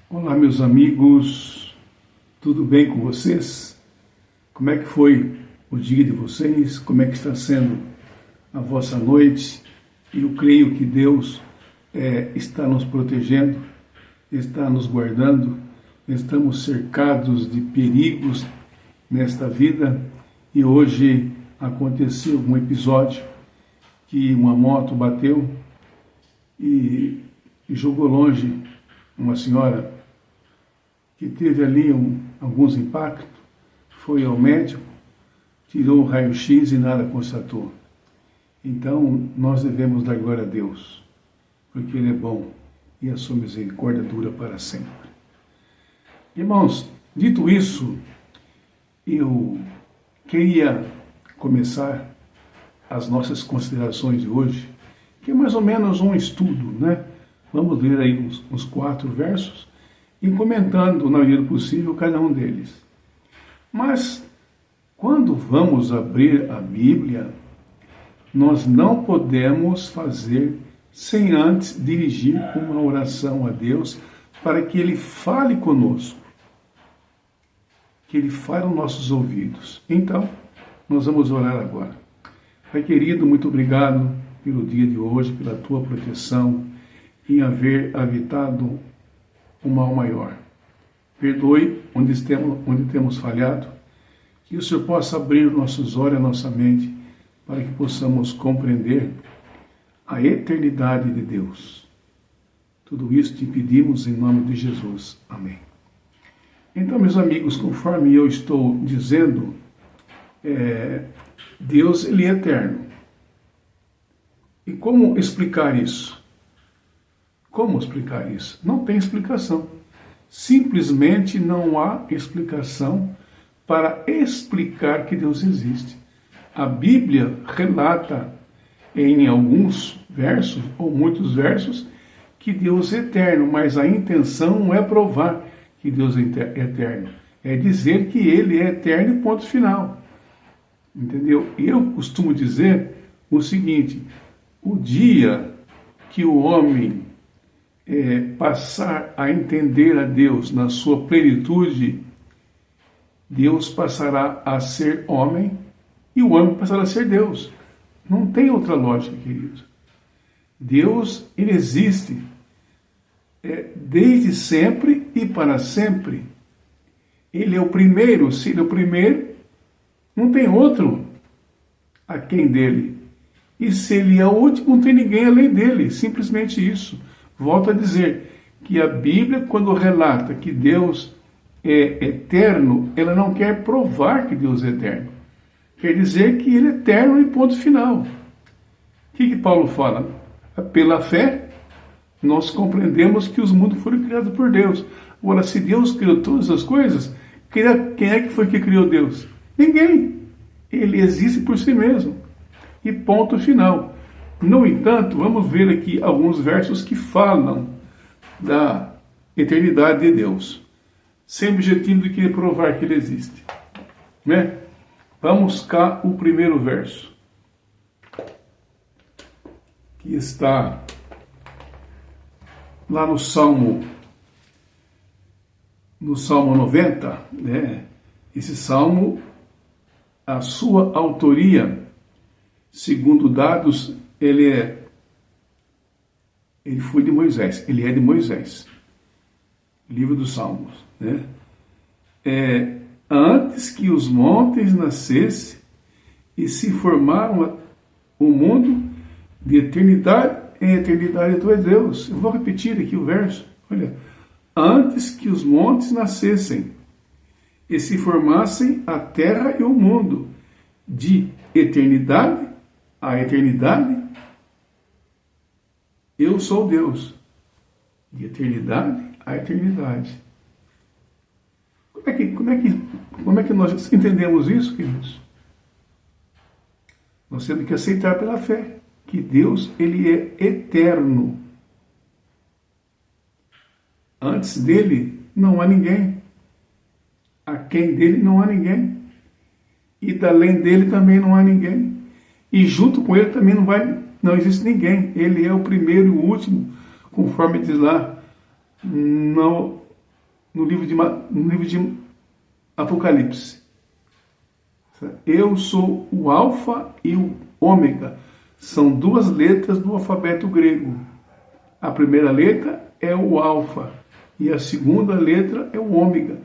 Olá, meus amigos, tudo bem com vocês? Como é que foi o dia de vocês? Como é que está sendo a vossa noite? Eu creio que Deus está nos protegendo, está nos guardando, estamos cercados de perigos nesta vida e hoje aconteceu um episódio que uma moto bateu e jogou longe uma senhora que teve ali alguns impactos, foi ao médico, tirou o raio-x e nada constatou. Então, nós devemos dar glória a Deus, porque Ele é bom e a sua misericórdia dura para sempre. Irmãos, dito isso, eu queria começar as nossas considerações de hoje, que é mais ou menos um estudo, né? Vamos ler aí uns 4 versos e comentando, na medida do possível, cada um deles. Mas, quando vamos abrir a Bíblia, nós não podemos fazer sem antes dirigir uma oração a Deus para que Ele fale conosco, que Ele fale aos nossos ouvidos. Então, nós vamos orar agora. Pai querido, muito obrigado pelo dia de hoje, pela Tua proteção, em haver habitado o mal maior. Perdoe onde temos falhado, que o Senhor possa abrir nossos olhos e a nossa mente para que possamos compreender a eternidade de Deus. Tudo isso te pedimos em nome de Jesus. Amém. Então, meus amigos, conforme eu estou dizendo, Deus ele é eterno. E como explicar isso? Como explicar isso? Não tem explicação. Simplesmente não há explicação para explicar que Deus existe. A Bíblia relata em alguns versos, ou muitos versos, que Deus é eterno, mas a intenção não é provar que Deus é eterno. É dizer que Ele é eterno, ponto final. Entendeu? Eu costumo dizer o seguinte: o dia que o homem passar a entender a Deus na sua plenitude, Deus passará a ser homem e o homem passará a ser Deus. Não tem outra lógica, querido. Deus, ele existe desde sempre e para sempre. Ele é o primeiro. Se ele é o primeiro, não tem outro aquém dele. E se ele é o último, não tem ninguém além dele. Simplesmente isso. Volto a dizer que a Bíblia, quando relata que Deus é eterno, ela não quer provar que Deus é eterno. Quer dizer que Ele é eterno e ponto final. O que Paulo fala? Pela fé, nós compreendemos que os mundos foram criados por Deus. Agora, se Deus criou todas as coisas, quem é que foi que criou Deus? Ninguém. Ele existe por si mesmo. E ponto final. No entanto, vamos ver aqui alguns versos que falam da eternidade de Deus, sem objetivo de querer provar que Ele existe. Né? Vamos cá o primeiro verso, que está lá no Salmo 90, né? Esse Salmo, a sua autoria, segundo dados, ele foi de Moisés, ele é de Moisés, livro dos Salmos, né? Antes que os montes nascessem e se formaram o mundo, de eternidade em eternidade tu és Deus. Eu vou repetir aqui o verso, olha. Antes que os montes nascessem e se formassem a terra e o mundo, de eternidade a eternidade, eu sou Deus, de eternidade a eternidade. Como é que nós entendemos isso, queridos? Nós temos que aceitar pela fé que Deus, ele é eterno. Antes dele não há ninguém. Aquém dele não há ninguém. E além dele também não há ninguém. E junto com ele também não existe ninguém. Ele é o primeiro e o último, conforme diz lá no livro de Apocalipse. Eu sou o Alfa e o Ômega. São duas letras do alfabeto grego. A primeira letra é o Alfa e a segunda letra é o Ômega.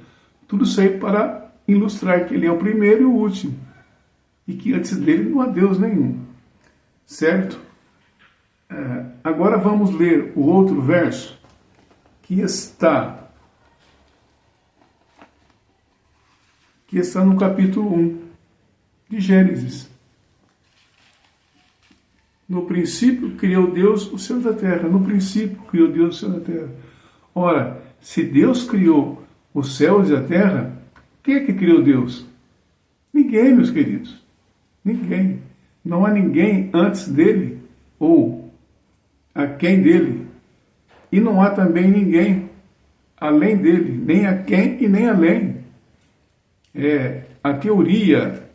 Tudo isso aí para ilustrar que ele é o primeiro e o último. E que antes dele não há Deus nenhum. Certo? Agora vamos ler o outro verso que está no capítulo 1 de Gênesis. No princípio criou Deus o céu da terra. No princípio criou Deus o céu da terra. Ora, se Deus criou os céus e a terra, quem é que criou Deus? Ninguém, meus queridos. Ninguém. Não há ninguém antes dele ou aquém dele. E não há também ninguém além dele, nem aquém e nem além. A teoria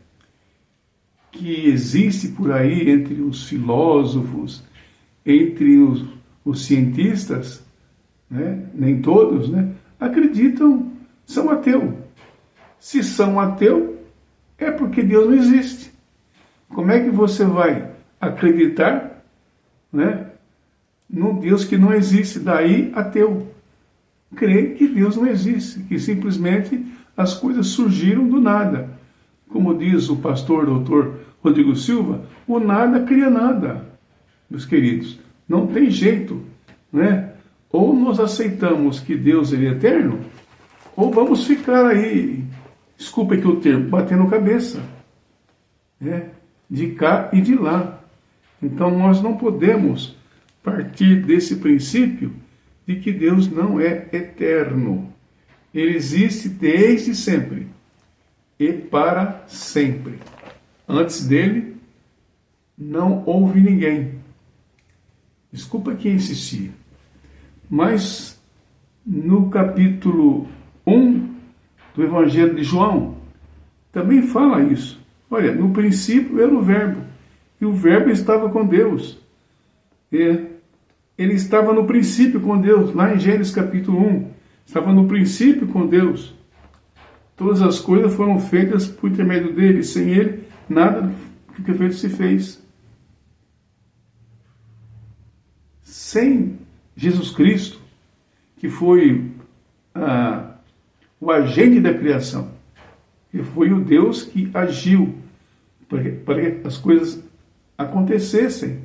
que existe por aí entre os filósofos, entre os cientistas, né? Nem todos, né? Acreditam, são ateus. Se são ateus, é porque Deus não existe. Como é que você vai acreditar, né, num Deus que não existe? Daí ateu. Crê que Deus não existe, que simplesmente as coisas surgiram do nada. Como diz o pastor doutor Rodrigo Silva, o nada cria nada, meus queridos. Não tem jeito, né? Ou nós aceitamos que Deus é eterno, ou vamos ficar aí, desculpa aqui o termo, batendo cabeça, né? De cá e de lá. Então nós não podemos partir desse princípio de que Deus não é eterno. Ele existe desde sempre e para sempre. Antes dele, não houve ninguém. Desculpa aqui insistir. Mas no capítulo 1 do Evangelho de João, também fala isso. Olha, no princípio era o Verbo, e o Verbo estava com Deus. Ele estava no princípio com Deus, lá em Gênesis capítulo 1. Estava no princípio com Deus. Todas as coisas foram feitas por intermédio dele. Sem ele, nada do que feito se fez. Sem Jesus Cristo, que foi o agente da criação, que foi o Deus que agiu para que as coisas acontecessem.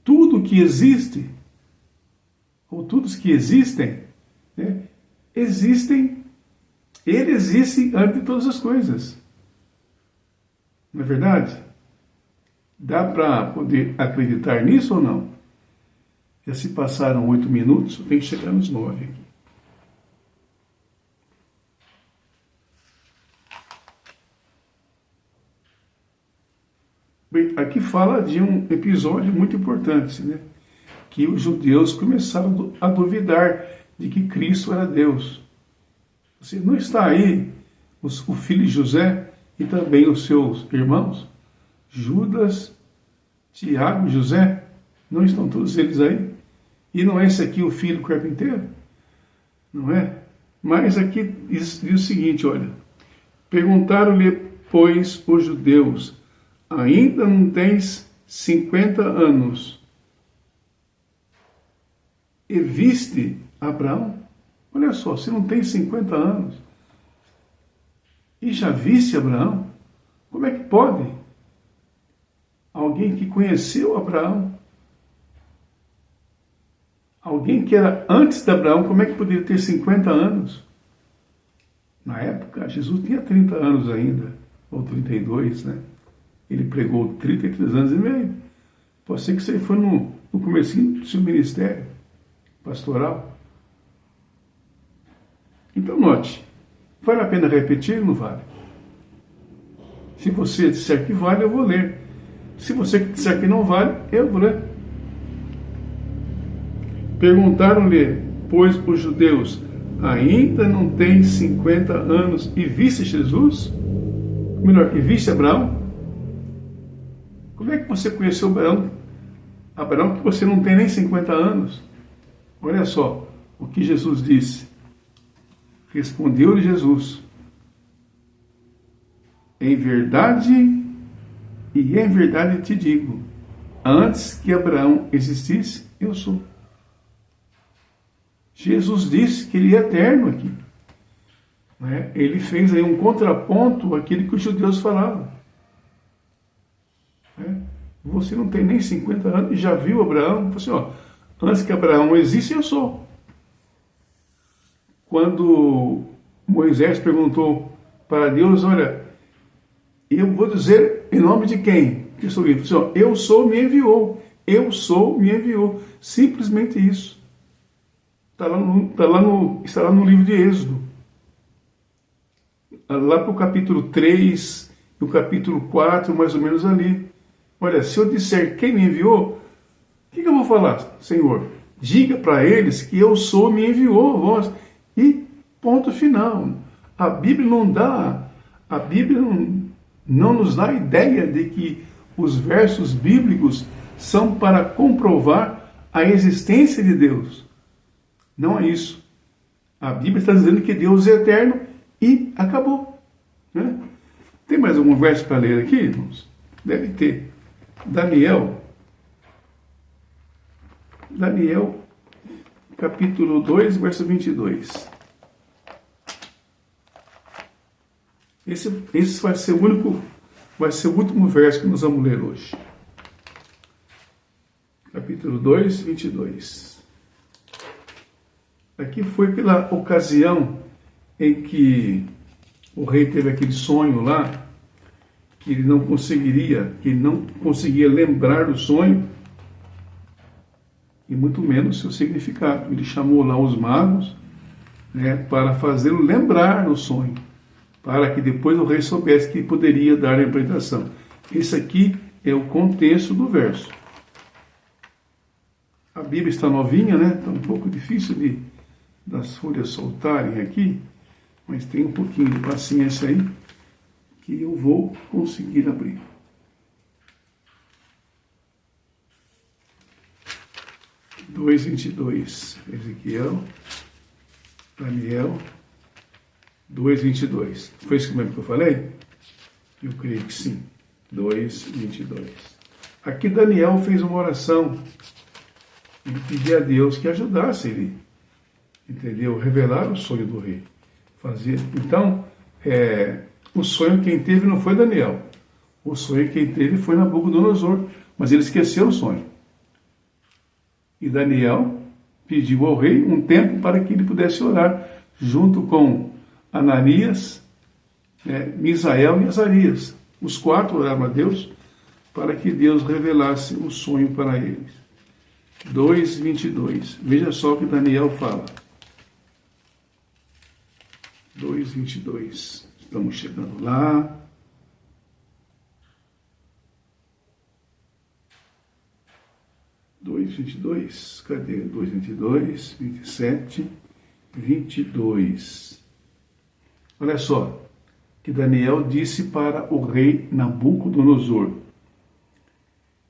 Tudo que existe, ou todos que existem, né, ele existe antes de todas as coisas. Não é verdade? Dá para poder acreditar nisso ou não? Já se passaram 8 minutos, tem que chegar nos 9 aqui. Bem, aqui fala de um episódio muito importante, né? Que os judeus começaram a duvidar de que Cristo era Deus. Você não está aí o filho de José e também os seus irmãos? Judas, Tiago e José? Não estão todos eles aí? E não é esse aqui o filho do carpinteiro? Não é? Mas aqui diz o seguinte, olha. Perguntaram-lhe, pois, os judeus, ainda não tens 50 anos e viste Abraão? Olha só, você não tem 50 anos e já viste Abraão? Como é que pode? Alguém que conheceu Abraão, alguém que era antes de Abraão, como é que poderia ter 50 anos? Na época, Jesus tinha 30 anos ainda, ou 32, né? Ele pregou 33 anos e meio. Pode ser que isso aí foi no comecinho do seu ministério pastoral. Então note, vale a pena repetir ou não vale? Se você disser que vale, eu vou ler. Se você disser que não vale, eu vou ler. Perguntaram-lhe, pois, os judeus, ainda não tens 50 anos e viste Jesus? Melhor, e viste Abraão? Como é que você conheceu Abraão? Abraão que você não tem nem 50 anos. Olha só o que Jesus disse. Respondeu-lhe Jesus: em verdade e em verdade te digo, antes que Abraão existisse, eu sou. Jesus disse que ele é eterno aqui. Ele fez aí um contraponto àquilo que os judeus falavam. Você não tem nem 50 anos e já viu Abraão? Assim, antes que Abraão exista, eu sou. Quando Moisés perguntou para Deus, olha, eu vou dizer em nome de quem que estou vivo? Assim, eu sou, me enviou. Eu sou, me enviou. Simplesmente isso. Está lá no livro de Êxodo. Lá para o capítulo 3 e o capítulo 4, mais ou menos ali. Olha, se eu disser quem me enviou, o que eu vou falar, Senhor? Diga para eles que eu sou, me enviou a vós. E ponto final. A Bíblia não nos dá a ideia de que os versos bíblicos são para comprovar a existência de Deus. Não é isso. A Bíblia está dizendo que Deus é eterno e acabou. Tem mais algum verso para ler aqui, irmãos? Deve ter. Daniel, capítulo 2, verso 22. Esse vai ser o último verso que nós vamos ler hoje. Capítulo 2, 22. Aqui foi pela ocasião em que o rei teve aquele sonho lá, que ele não conseguia lembrar do sonho, e muito menos seu significado. Ele chamou lá os magos, para fazê-lo lembrar do sonho, para que depois o rei soubesse que poderia dar a interpretação. Esse aqui é o contexto do verso. A Bíblia está novinha, está um pouco difícil das folhas soltarem aqui, mas tem um pouquinho de paciência aí, que eu vou conseguir abrir. Dois 22, Ezequiel, Daniel, 2:22. Foi isso mesmo que eu falei? Eu creio que sim. 2:22. Aqui Daniel fez uma oração. Ele pedia a Deus que ajudasse ele, entendeu? Revelar o sonho do rei. Então, o sonho quem teve não foi Daniel. O sonho quem teve foi Nabucodonosor. Mas ele esqueceu o sonho. E Daniel pediu ao rei um tempo para que ele pudesse orar, junto com Ananias, Misael e Azarias. Os 4 oraram a Deus para que Deus revelasse o sonho para eles. 2:22. Veja só o que Daniel fala. 2:22. Estamos chegando lá. Cadê? 2:22, 27, 22. Olha só, que Daniel disse para o rei Nabucodonosor: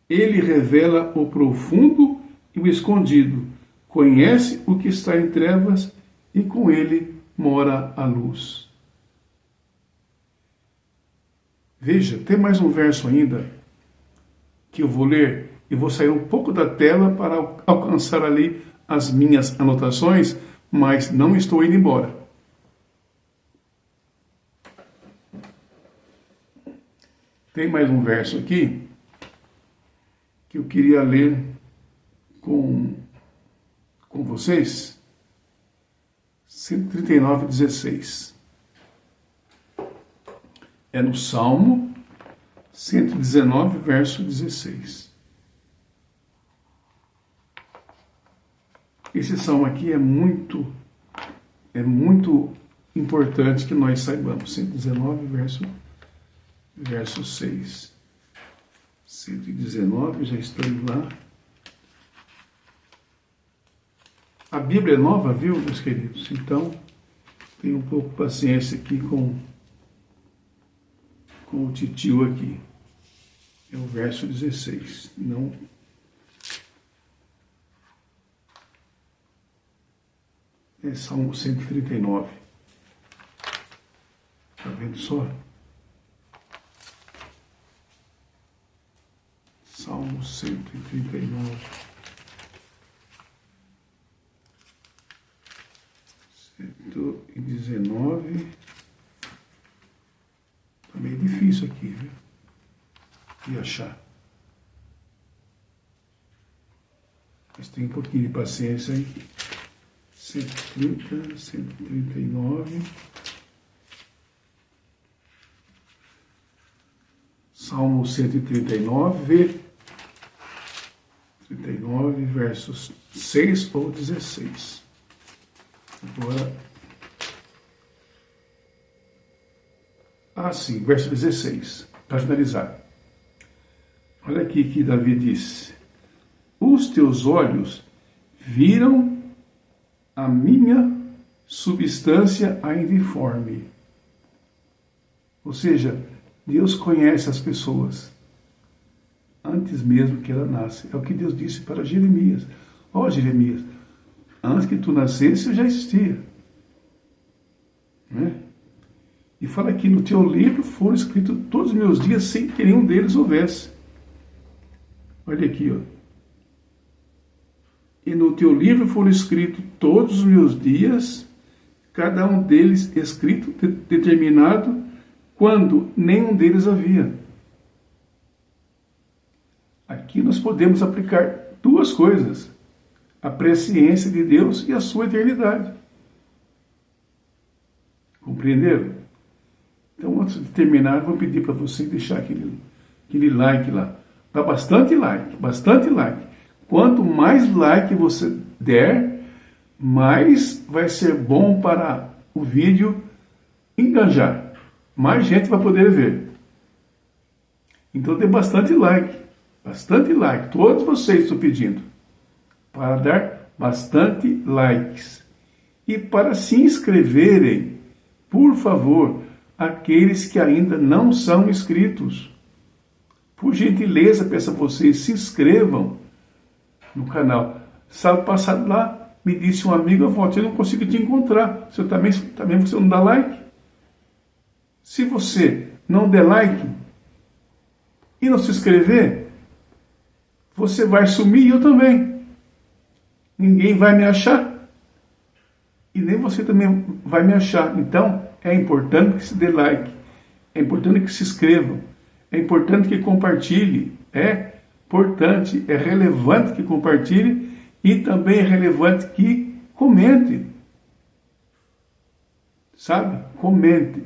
ele revela o profundo e o escondido, conhece o que está em trevas e com ele mora a luz. Veja, tem mais um verso ainda que eu vou ler e vou sair um pouco da tela para alcançar ali as minhas anotações, mas não estou indo embora. Tem mais um verso aqui que eu queria ler com vocês. 139:16. É no Salmo 119, verso 16. Esse salmo aqui é muito importante que nós saibamos. 119, verso 6. 119, já estou indo lá. A Bíblia é nova, viu, meus queridos? Então, tenha um pouco de paciência aqui com o titio aqui. É o verso 16. Não... É Salmo 139. Tá vendo só? Salmo 139. 119. Tá meio difícil aqui, viu? De achar. Mas tem um pouquinho de paciência aí. 130, 139. Salmo 139, 39, versos 6 ou 16. Agora. Sim, verso 16, para finalizar. Olha aqui que Davi disse: os teus olhos viram a minha substância ainda informe. Ou seja, Deus conhece as pessoas antes mesmo que ela nasce. É o que Deus disse para Jeremias. Ó, Jeremias, antes que tu nascesse eu já existia. Né? E fala que no teu livro foram escritos todos os meus dias sem que nenhum deles houvesse. Olha aqui, ó. E no teu livro foram escritos todos os meus dias, cada um deles escrito, determinado, quando nenhum deles havia. Aqui nós podemos aplicar duas coisas: a presciência de Deus e a sua eternidade. Compreenderam? Então, antes de terminar, vou pedir para você deixar aquele like lá. Dá bastante like, bastante like. Quanto mais like você der, mais vai ser bom para o vídeo engajar. Mais gente vai poder ver. Então dê bastante like. Bastante like. Todos vocês estão pedindo para dar bastante likes. E para se inscreverem, por favor, aqueles que ainda não são inscritos. Por gentileza, peço a vocês, se inscrevam no canal. Sábado passado lá, me disse um amigo: eu não consigo te encontrar. Você também você não dá like? Se você não der like e não se inscrever, você vai sumir e eu também. Ninguém vai me achar. E nem você também vai me achar. Então, é importante que se dê like. É importante que se inscrevam. É importante que compartilhe. É importante, é relevante que compartilhe. E também é relevante que comente. Sabe? Comente.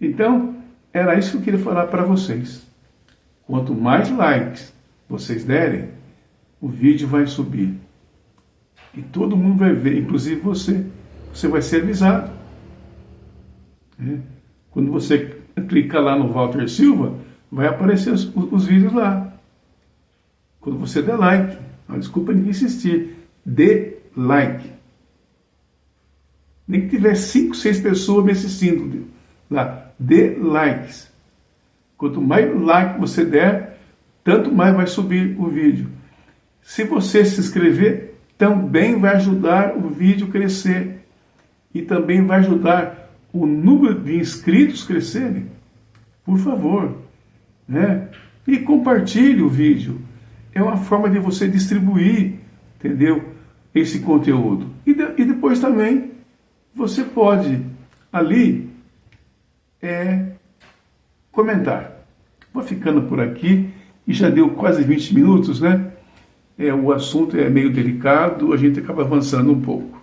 Então, era isso que eu queria falar para vocês. Quanto mais likes vocês derem, o vídeo vai subir. E todo mundo vai ver, inclusive você. Você vai ser avisado. Quando você clicar lá no Walter Silva, vai aparecer os vídeos lá. Quando você der like, não, desculpa ninguém insistir, dê like. Nem que tiver 5, 6 pessoas me assistindo lá, dê likes. Quanto mais like você der, tanto mais vai subir o vídeo. Se você se inscrever, também vai ajudar o vídeo a crescer. E também vai ajudar o número de inscritos crescerem. Por favor. Né? E compartilhe o vídeo. É uma forma de você distribuir, entendeu? Esse conteúdo. E depois também você pode ali comentar. Vou ficando por aqui. E já deu quase 20 minutos, né? O assunto é meio delicado, a gente acaba avançando um pouco.